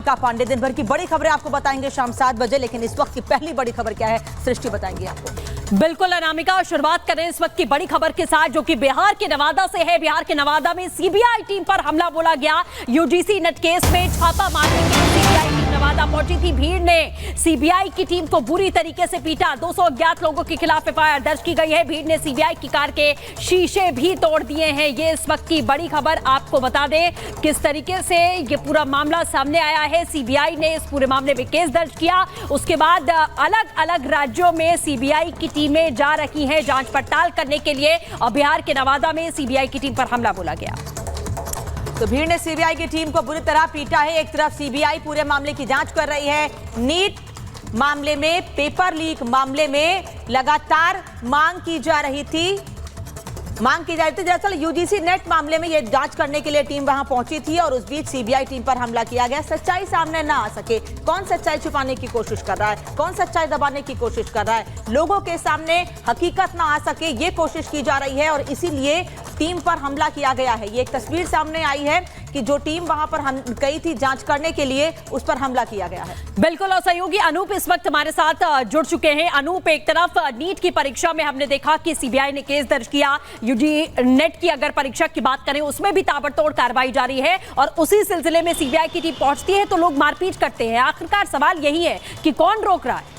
अनामिका पांडे। दिन भर की बड़ी खबरें आपको बताएंगे शाम 7 बजे, लेकिन इस वक्त की पहली बड़ी खबर क्या है सृष्टि बताएंगी आपको। बिल्कुल अनामिका, शुरुआत करें इस वक्त की बड़ी खबर के साथ जो कि बिहार के नवादा से है। बिहार के नवादा में सीबीआई टीम पर हमला बोला गया। यूजीसी नेट केस में छापा मारने के लिए सीबीआई टीम नवादा पहुंची थी। भीड़ ने सीबीआई की टीम को बुरी तरीके से पीटा। 200 अज्ञात लोगों के खिलाफ एफआईआर दर्ज की गई है। भीड़ ने सीबीआई की कार के शीशे भी तोड़ दिए हैं। ये इस वक्त की बड़ी खबर। आपको बता दें किस तरीके से ये पूरा मामला सामने आया है। सीबीआई ने इस पूरे मामले में केस दर्ज किया। उसके बाद अलग अलग राज्यों में सीबीआई की टीमें जा रही हैं जांच पड़ताल करने के लिए, और बिहार के नवादा में सीबीआई की टीम पर हमला बोला गया। तो भीड़ ने सीबीआई की टीम को बुरी तरह पीटा है। एक तरफ सीबीआई पूरे मामले की जांच कर रही है। नीट मामले में, पेपर लीक मामले में लगातार मांग की जा रही थी। दरअसल यूजीसी नेट मामले में यह जांच करने के लिए टीम वहां पहुंची थी और उस बीच सीबीआई टीम पर हमला किया गया। सच्चाई सामने ना आ सके, कौन सच्चाई छुपाने की कोशिश कर रहा है, कौन सच्चाई दबाने की कोशिश कर रहा है, लोगों के सामने हकीकत ना आ सके ये कोशिश की जा रही है और इसीलिए टीम पर हमला किया गया है। ये एक तस्वीर सामने आई है कि जो टीम वहां पर गई थी जांच करने के लिए, उस पर हमला किया गया है। बिल्कुल, और सहयोगी अनूप इस वक्त हमारे साथ जुड़ चुके हैं। अनूप, एक तरफ नीट की परीक्षा में हमने देखा कि सीबीआई ने केस दर्ज किया। यूजी नेट की अगर परीक्षा की बात करें उसमें भी ताबड़तोड़ कार्रवाई जारी है और उसी सिलसिले में सीबीआई की टीम पहुंचती है तो लोग मारपीट करते हैं। आखिरकार सवाल यही है कि कौन रोक रहा है?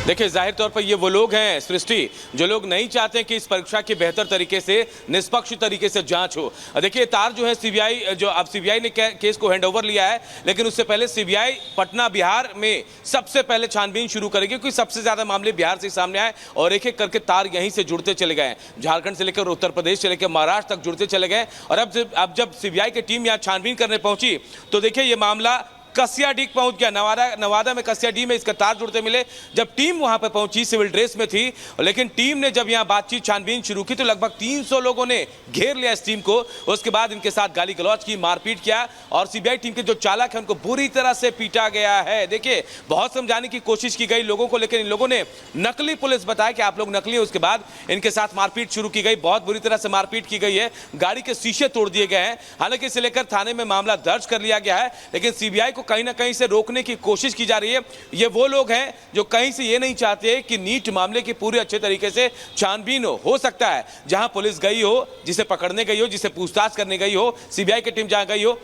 देखिए, जाहिर तौर पर ये वो लोग हैं सृष्टि जो लोग नहीं चाहते कि इस परीक्षा की बेहतर तरीके से, निष्पक्ष तरीके से जांच हो। देखिए, तार जो है सीबीआई, जो अब सीबीआई ने केस को हैंडओवर लिया है, लेकिन उससे पहले सीबीआई पटना बिहार में सबसे पहले छानबीन शुरू करेगी क्योंकि सबसे ज्यादा मामले बिहार से सामने आए और एक एक करके तार यहीं से जुड़ते चले गए। झारखंड से लेकर उत्तर प्रदेश से लेकर महाराष्ट्र तक जुड़ते चले गए और अब जब सीबीआई की टीम यहाँ छानबीन करने पहुंची तो देखिए ये मामला कसियाडीह पहुंच गया। नवादा में कसियाडीह में इसका तार जुड़ते मिले। जब टीम वहां पर पहुंची, सिविल ड्रेस में थी, लेकिन टीम ने जब यहां बातचीत, छानबीन शुरू की तो लगभग 300 लोगों ने घेर लिया इस टीम को। उसके बाद इनके साथ गाली गलौज की, मारपीट किया और सीबीआई टीम के जो चालक है उनको बुरी तरह से पीटा गया है। देखिए, बहुत समझाने की कोशिश की गई लोगों को, लेकिन इन लोगों ने नकली पुलिस बताया कि आप लोग नकली है। उसके बाद इनके साथ मारपीट शुरू की गई, बहुत बुरी तरह से मारपीट की गई है। गाड़ी के शीशे तोड़ दिए गए हैं। हालांकि इसे लेकर थाने में मामला दर्ज कर लिया गया है, लेकिन सीबीआई को कहीं ना कहीं से रोकने की कोशिश की जा रही है। ये वो लोग हैं जो कहीं से ये नहीं चाहते कि नीट मामले की पूरी अच्छे तरीके से छानबीन हो सकता है जहां पुलिस गई हो, जिसे पकड़ने गई हो, जिसे पूछताछ करने गई हो, सीबीआई की टीम जहां गई हो,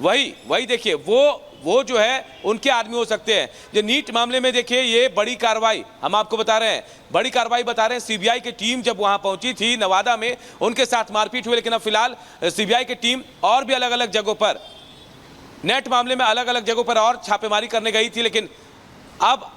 वही देखिए वो जो है उनके आदमी हो सकते हैं। जो नीट मामले में देखिए ये बड़ी कार्रवाई हम आपको बता रहे हैं, बड़ी कार्रवाई बता रहे हैं। सीबीआई की टीम जब वहां पहुंची थी नवादा में, उनके साथ मारपीट हुई, लेकिन अब फिलहाल सीबीआई की टीम और भी अलग अलग जगहों पर, नेट मामले में अलग अलग जगहों पर और छापेमारी करने गई थी। लेकिन अब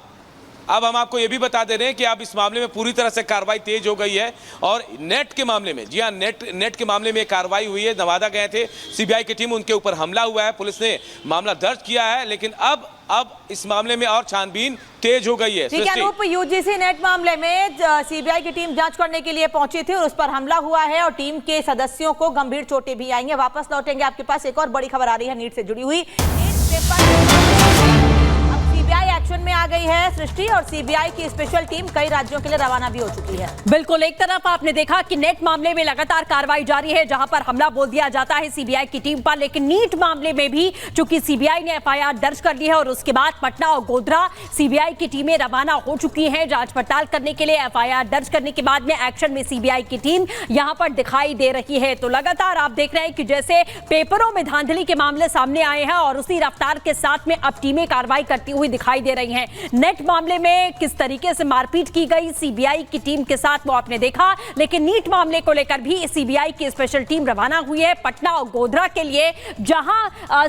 हम आपको यह भी बता दे रहे हैं कि अब इस मामले में पूरी तरह से कार्रवाई तेज हो गई है और नेट के मामले में, जी हां, नेट के मामले में कार्रवाई हुई है। नवादा गए थे सीबीआई की टीम, उनके ऊपर हमला हुआ है, पुलिस ने मामला दर्ज किया है, लेकिन अब इस मामले में और छानबीन तेज हो गई है। ठीक है अनूप, यूजीसी नेट मामले में सीबीआई की टीम जांच करने के लिए पहुंची थी और उस पर हमला हुआ है और टीम के सदस्यों को गंभीर चोटें भी आई हैं। वापस लौटेंगे आपके पास, एक और बड़ी खबर आ रही है नीट से जुड़ी हुई। सीबीआई एक्शन में आ गई है सृष्टि और सीबीआई की स्पेशल टीम कई राज्यों के लिए रवाना भी हो चुकी है। बिल्कुल, एक तरफ आपने देखा कि नेट मामले में लगातार कार्रवाई जारी है जहां पर हमला बोल दिया जाता है सीबीआई की टीम पर, लेकिन नीट मामले में भी चूंकि सीबीआई ने एफआईआर दर्ज कर ली है और उसके बाद पटना और गोधरा सीबीआई की टीमें रवाना हो चुकी हैं जांच पड़ताल करने के लिए। एफआईआर दर्ज करने के बाद में एक्शन में सीबीआई की टीम यहां पर दिखाई दे रही है। तो लगातार आप देख रहे हैं कि जैसे पेपरों में धांधली के मामले सामने आए हैं और उसी रफ्तार के साथ में अब टीमें कार्रवाई करती हुई दिखाई दे रही हैं। नेट मामले में किस तरीके से मारपीट की गई सीबीआई की टीम के साथ वो आपने देखा, लेकिन नीट मामले को लेकर भी सीबीआई की स्पेशल टीम रवाना हुई है पटना और गोधरा के लिए, जहां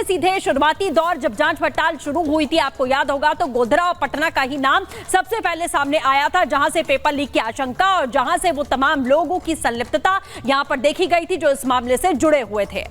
सीधे शुरुआती दौर जब जांच पड़ताल शुरू हुई थी, आपको याद होगा तो गोधरा और पटना का ही नाम सबसे पहले सामने आया था, जहां से पेपर लीक की आशंका और जहां से वो तमाम लोगों की संलिप्तता यहां पर देखी गई थी जो इस मामले से जुड़े हुए थे।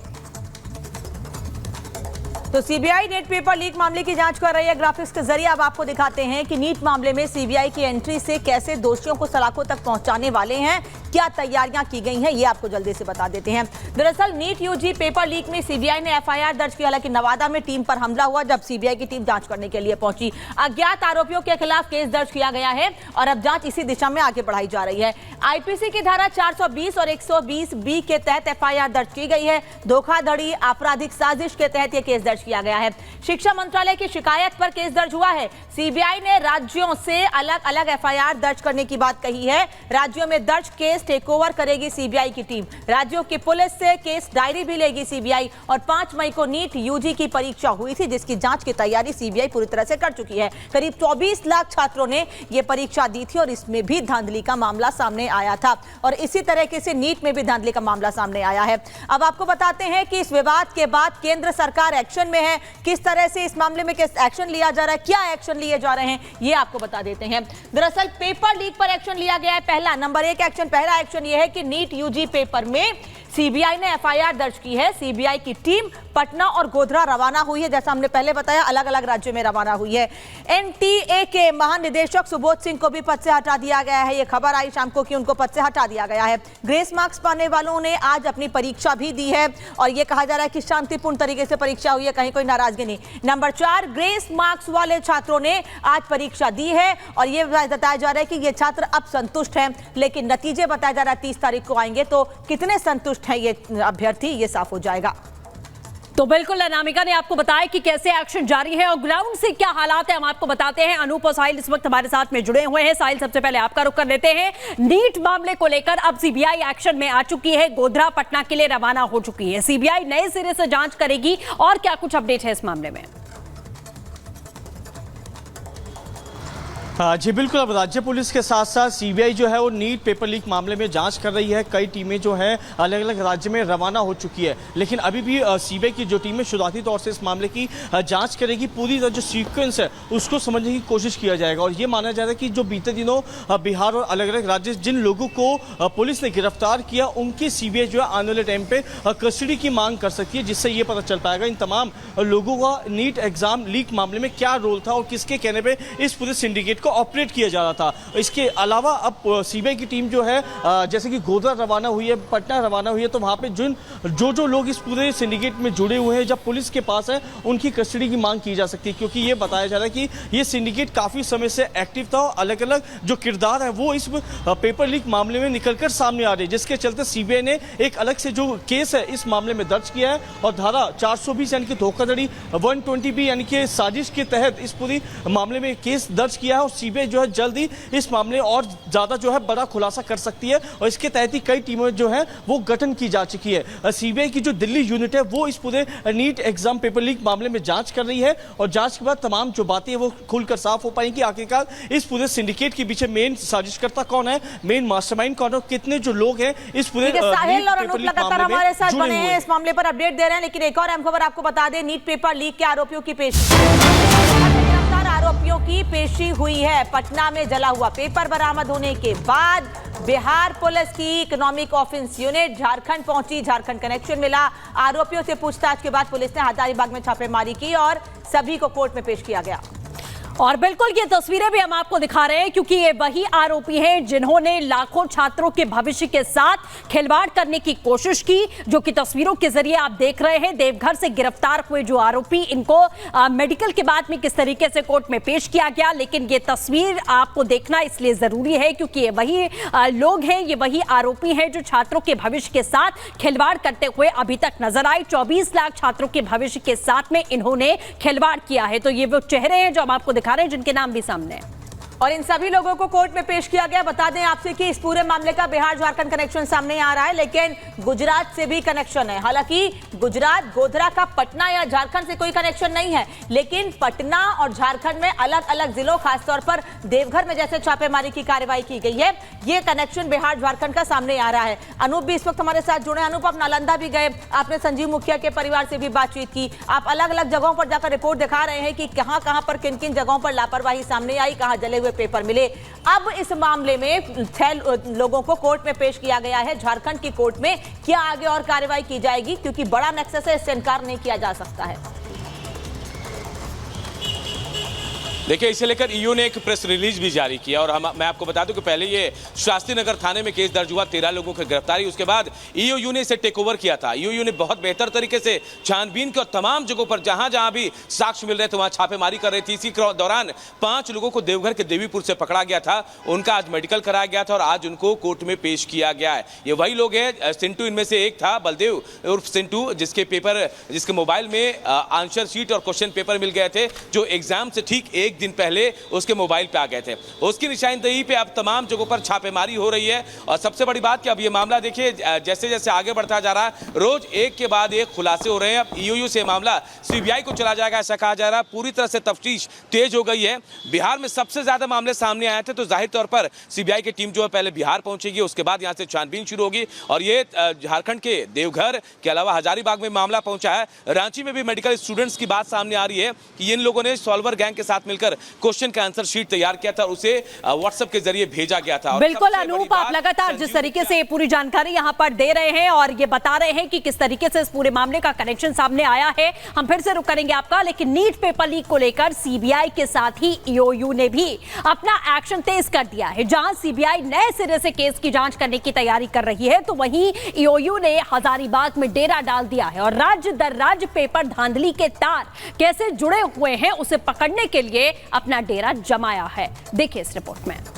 तो सीबीआई नेट पेपर लीक मामले की जांच कर रही है। ग्राफिक्स के जरिए अब आपको दिखाते हैं कि नीट मामले में सीबीआई की एंट्री से कैसे दोषियों को सलाखों तक पहुंचाने वाले हैं क्या तैयारियां की गई हैं, ये आपको जल्दी से बता देते हैं। दरअसल नीट यूजी पेपर लीक में सीबीआई ने एफआईआर दर्ज की। हालांकि नवादा में टीम पर हमला हुआ जब सीबीआई की टीम जांच करने के लिए पहुंची। अज्ञात आरोपियों के खिलाफ केस दर्ज किया गया है और अब जांच इसी दिशा में आगे बढ़ाई जा रही है। आईपीसी की धारा 420 और 120 बी के तहत एफआईआर दर्ज की गई है। धोखाधड़ी आपराधिक साजिश के तहत यह केस दर्ज किया गया है। शिक्षा मंत्रालय की शिकायत पर केस दर्ज हुआ है। सीबीआई ने राज्यों से अलग अलग एफआईआर दर्ज करने की बात कही है। राज्यों में दर्ज केस टेकओवर करेगी सीबीआई की टीम। राज्यों की पुलिस से केस डायरी भी लेगी सीबीआई। और 5 मई को नीट यूजी की परीक्षा हुई थी, जिसकी जांच की तैयारी सीबीआई पूरी तरह से कर चुकी है। करीब 24 लाख छात्रों ने यह परीक्षा दी थी और इसमें भी धांधली का मामला सामने आया था और इसी तरीके से नीट में भी धांधली का मामला सामने आया है। अब आपको बताते हैं कि इस विवाद के बाद केंद्र सरकार एक्शन में है। किस तरह से इस मामले में किस एक्शन लिया जा रहा है, क्या एक्शन लिए जा रहे हैं, ये आपको बता देते हैं। दरअसल पेपर लीक पर एक्शन लिया गया है। पहला नंबर 1 एक्शन, पहला एक्शन यह है कि नीट यूजी पेपर में सीबीआई ने एफआईआर दर्ज की है। सीबीआई की टीम पटना और गोधरा रवाना हुई है। जैसा हमने पहले बताया, अलग अलग राज्यों में रवाना हुई है। एनटीए के महानिदेशक सुबोध सिंह को भी पद से हटा दिया गया है। यह खबर आई शाम को कि उनको पद से हटा दिया गया है। ग्रेस मार्क्स पाने वालों ने आज अपनी परीक्षा भी दी है और यह कहा जा रहा है कि शांतिपूर्ण तरीके से परीक्षा हुई है, कहीं कोई नाराजगी नहीं। नंबर 4, ग्रेस मार्क्स वाले छात्रों ने आज परीक्षा दी है और यह बताया जा रहा है कि ये छात्र अब संतुष्ट हैं, लेकिन नतीजे बताया जा रहा है 30 तारीख को आएंगे, तो कितने संतुष्ट हैं ये अभ्यर्थी, ये साफ हो जाएगा। तो बिल्कुल अनामिका ने आपको बताया कि कैसे एक्शन जारी है और ग्राउंड से क्या हालात है हम आपको बताते हैं। अनूप और साहिल इस वक्त हमारे साथ में जुड़े हुए हैं। साहिल, सबसे पहले आपका रुख कर लेते हैं। नीट मामले को लेकर अब सीबीआई एक्शन में आ चुकी है, गोधरा पटना के लिए रवाना हो चुकी है। सीबीआई नए सिरे से जांच करेगी और क्या कुछ अपडेट है इस मामले में? जी बिल्कुल, अब राज्य पुलिस के साथ साथ सीबीआई जो है वो नीट पेपर लीक मामले में जांच कर रही है। कई टीमें जो हैं अलग अलग राज्य में रवाना हो चुकी है, लेकिन अभी भी सीबीआई की जो टीम है शुरुआती तौर से इस मामले की जांच करेगी। पूरी जो सीक्वेंस है उसको समझने की कोशिश किया जाएगा और ये माना जा रहा है कि जो बीते दिनों बिहार और अलग अलग राज्य जिन लोगों को पुलिस ने गिरफ्तार किया, उनकी सीबीआई जो है आने वाले टाइम पे कस्टडी की मांग कर सकती है, जिससे ये पता चल पाएगा इन तमाम लोगों का नीट एग्जाम लीक मामले में क्या रोल था और किसके कहने पर इस पूरे सिंडिकेट ऑपरेट किया जा रहा था। इसके अलावा अब सीबीआई की टीम जो है जैसे कि गोधरा रवाना हुई है, पटना रवाना हुई है, तो वहां पे जो लोग इस पूरे सिंडिकेट में जुड़े हुए हैं, जब पुलिस के पास है, उनकी कस्टडी की मांग की जा सकती है, क्योंकि ये बताया जा रहा है कि ये सिंडिकेट काफी समय से एक्टिव था और अलग अलग जो किरदार है वो इस पेपर लीक मामले में निकलकर सामने आ रहे हैं, जिसके चलते सीबीआई ने एक अलग से जो केस है इस मामले में दर्ज किया है और धारा 420 यानी कि धोखाधड़ी, 120B यानी कि साजिश के तहत इस पूरी मामले में केस दर्ज किया है और सीबीआई जो है जल्दी इस मामले और ज्यादा जो है बड़ा खुलासा कर सकती है और इसके तहत ही कई टीमें जो है वो गठन की जा चुकी है। सीबीआई की जो दिल्ली यूनिट है वो इस पूरे नीट एग्जाम पेपर लीक मामले में जांच कर रही है और जांच के बाद तमाम जो बातें वो खुलकर साफ हो पाएंगी। आखिरकार इस पूरे सिंडिकेट के पीछे मेन साजिशकर्ता कौन है, मेन मास्टरमाइंड कौन है, कितने जो लोग हैं इस पूरे साहिल और अनूप लगातार हमारे साथ बने हैं, इस मामले पर अपडेट दे रहे हैं। लेकिन एक और अहम खबर आपको बता दें, नीट पेपर लीक के आरोपियों की आरोपियों की पेशी हुई है। पटना में जला हुआ पेपर बरामद होने के बाद बिहार पुलिस की इकोनॉमिक ऑफेंस यूनिट झारखंड पहुंची। झारखंड कनेक्शन मिला। आरोपियों से पूछताछ के बाद पुलिस ने हजारीबाग में छापेमारी की और सभी को कोर्ट में पेश किया गया। और बिल्कुल ये तस्वीरें भी हम आपको दिखा रहे हैं क्योंकि ये वही आरोपी हैं जिन्होंने लाखों छात्रों के भविष्य के साथ खिलवाड़ करने की कोशिश की, जो कि तस्वीरों के जरिए आप देख रहे हैं। देवघर से गिरफ्तार हुए जो आरोपी, इनको मेडिकल के बाद में किस तरीके से कोर्ट में पेश किया गया, लेकिन ये तस्वीर आपको देखना इसलिए जरूरी है क्योंकि ये वही लोग हैं, ये वही आरोपी हैं जो छात्रों के भविष्य के साथ खिलवाड़ करते हुए अभी तक नजर आए। 24 लाख छात्रों के भविष्य के साथ में इन्होंने खिलवाड़ किया है। तो ये वो चेहरे हैं जो हम आपको दिखा रहे हैं, जिनके नाम भी सामने हैं। और इन सभी लोगों को कोर्ट में पेश किया गया। बता दें आपसे कि इस पूरे मामले का बिहार झारखंड कनेक्शन सामने आ रहा है, लेकिन गुजरात से भी कनेक्शन है। हालांकि गुजरात गोधरा का पटना या झारखंड से कोई कनेक्शन नहीं है, लेकिन पटना और झारखंड में अलग अलग जिलों, खासतौर पर देवघर में जैसे छापेमारी की कार्रवाई की गई है, ये कनेक्शन बिहार झारखंड का सामने आ रहा है। अनूप भी इस वक्त हमारे साथ जुड़े। अनूप, आप नालंदा भी गए, आपने संजीव मुखिया के परिवार से भी बातचीत की, आप अलग अलग जगहों पर जाकर रिपोर्ट दिखा रहे हैं कि कहां पर किन किन जगहों पर लापरवाही सामने आई, कहां जले पेपर मिले। अब इस मामले में 6 लोगों को कोर्ट में पेश किया गया है झारखंड की कोर्ट में। क्या आगे और कार्रवाई की जाएगी, क्योंकि बड़ा नेक्सस है, इससे इनकार नहीं किया जा सकता है। देखिए, इसे लेकर ईओ ने एक प्रेस रिलीज भी जारी किया और मैं आपको बता दूं कि पहले ये शास्त्री नगर थाने में केस दर्ज हुआ, 13 लोगों की गिरफ्तारी, उसके बाद ईओयू ने इसे टेक ओवर किया था। ईओयू ने बहुत बेहतर तरीके से छानबीन की और तमाम जगहों पर जहां जहां भी साक्ष्य मिल रहे थे वहां छापेमारी कर रही थी। इसी दौरान 5 लोगों को देवघर के देवीपुर से पकड़ा गया था, उनका आज मेडिकल कराया गया था और आज उनको कोर्ट में पेश किया गया है। ये वही लोग हैं, सिंटू इनमें से एक था, बलदेव उर्फ सिंटू, जिसके मोबाइल में आंसर शीट और क्वेश्चन पेपर मिल गए थे, जो एग्जाम से ठीक एक दिन पहले उसके मोबाइल पे आ गए थे। उसकी निशानदेही पे अब तमाम जगहों पर छापेमारी हो रही है और सबसे बड़ी बात कि अब ये मामला देखिए जैसे जैसे आगे बढ़ता जा रहा है, रोज एक के बाद एक खुलासे हो रहे हैं। अब ईओयू से मामला सीबीआई को चला जाएगा ऐसा कहा जा रहा है। पूरी तरह से तफ्तीश तेज हो गई है। बिहार में सबसे ज्यादा मामले सामने आए थे, तो जाहिर तौर पर सीबीआई की टीम जो है पहले बिहार पहुंचेगी, उसके बाद यहां से छानबीन शुरू होगी और ये झारखंड के देवघर के अलावा हजारीबाग में मामला पहुंचा है। रांची में भी मेडिकल स्टूडेंट्स की बात सामने आ रही है कि इन लोगों ने सॉल्वर गैंग के साथ मिलकर क्वेश्चन का आंसर शीट तैयार किया था, उसे व्हाट्सएप के जरिए भेजा गया था। बिल्कुल अनूप, आप लगातार जिस तरीके से पूरी जानकारी यहां पर दे रहे हैं और ये बता रहे हैं कि किस तरीके से इस पूरे मामले का कनेक्शन सामने आया है, हम फिर से रुक करेंगे आपका। लेकिन नीट पेपर लीक को लेकर सीबीआई के साथ ही ईओयू ने भी अपना एक्शन तेज कर दिया है। जहां सीबीआई नए सिरे से केस की जांच करने की तैयारी कर रही है, तो वहीं ईओयू ने हजारीबाग में डेरा डाल दिया है और राज्य दर राज्य पेपर धांधली के तार कैसे जुड़े हुए हैं उसे पकड़ने के लिए अपना डेरा जमाया है। देखिए इस रिपोर्ट में।